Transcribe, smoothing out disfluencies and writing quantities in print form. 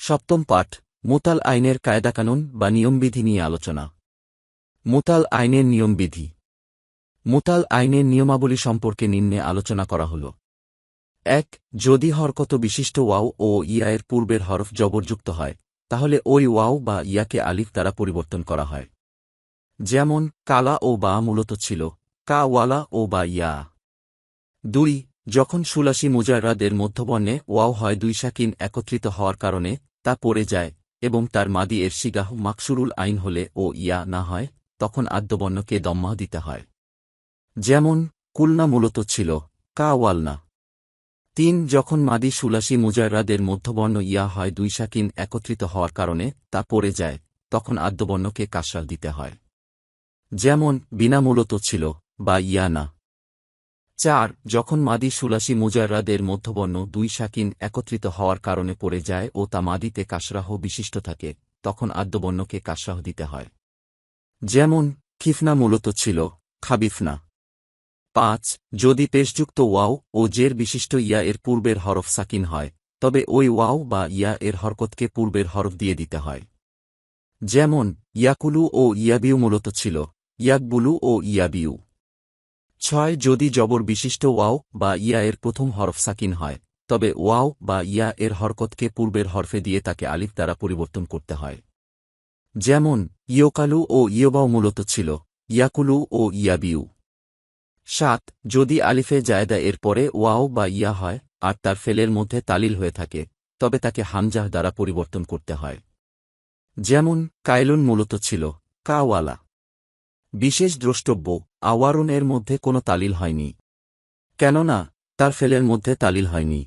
সপ্তম পাঠ মুতাল আইনের কায়দাকানুন বা নিয়মবিধি নিয়ে আলোচনা। মুতাল আইনের নিয়মবিধি। মুতাল আইনের নিয়মাবলী সম্পর্কে নিম্নে আলোচনা করা হল। ১. যদি হরকত বিশিষ্ট ওয়াও ও ইয়া এর পূর্বের হরফ জবরযুক্ত হয়, তাহলে ওই ওয়াও বা ইয়াকে আলিফ দ্বারা পরিবর্তন করা হয়। যেমন কালা ও বা মূলত ছিল কা ওয়ালা ও বা ইয়া। ২. যখন সুলাসি মুজাররাদের মধ্যবর্ণে ওয়াও হয় দুই সাকিন একত্রিত হওয়ার কারণে তা পড়ে যায় এবং তার মাদি এর সিগাহ মাকসুরুল আইন হলে ও ইয়া না হয়, তখন আদ্যবর্ণকে দম্মা দিতে হয়। যেমন কুলনা মূলত ছিল কা ওয়ালনা। ৩. যখন মাদি সুলাসি মুজাররাদের মধ্যবর্ণ ইয়া হয় দুই সাকিন একত্রিত হওয়ার কারণে তা পড়ে যায়, তখন আদ্যবর্ণকে কাসরা দিতে হয়। যেমন বিনা মূলত ছিল বা ইয়া না। ৪. যখন মাদি সুলাসি মুজাররাদের মধ্যবর্ণ দুই সাকিন একত্রিত হওয়ার কারণে পড়ে যায় ও তা মাদিতে কাসরাহ বিশিষ্ট থাকে, তখন আদ্যবর্ণকে কাসরাহ দিতে হয়। যেমন খিফনা মূলত ছিল খাবিফনা। ৫. যদি পেশযুক্ত ওয়াও ও জের বিশিষ্ট ইয়া এর পূর্বের হরফ সাকিন হয়, তবে ওই ওয়াও বা ইয়া এর হরকতকে পূর্বের হরফ দিয়ে দিতে হয়। যেমন ইয়াকুলু ও ইয়াবিউ মূলত ছিল ইয়াকবুলু ও ইয়াবিউ। ৬. যদি জবর বিশিষ্ট ওয়াও বা ইয়া এর প্রথম হরফ সাকিন হয়, তবে ওয়াও বা ইয়া এর হরকতকে পূর্বের হরফে দিয়ে তাকে আলিফ দ্বারা পরিবর্তন করতে হয়। যেমন ইয়োকালু ও ইয়োবাও মূলত ছিল ইয়াকুলু ও ইয়াবিউ। ৭. যদি আলিফে জায়দা এর পরে ওয়াও বা ইয়া হয় আর তার ফেলের মধ্যে তালিল হয়ে থাকে, তবে তাকে হামজাহ দ্বারা পরিবর্তন করতে হয়। যেমন কায়লুন মূলত ছিল কাওয়ালা। বিশেষ দ্রষ্টব্য, আওয়ারুন এর মধ্যে কোনো তালিল হয়নি, কেননা তার ফেলের মধ্যে তালিল হয়নি।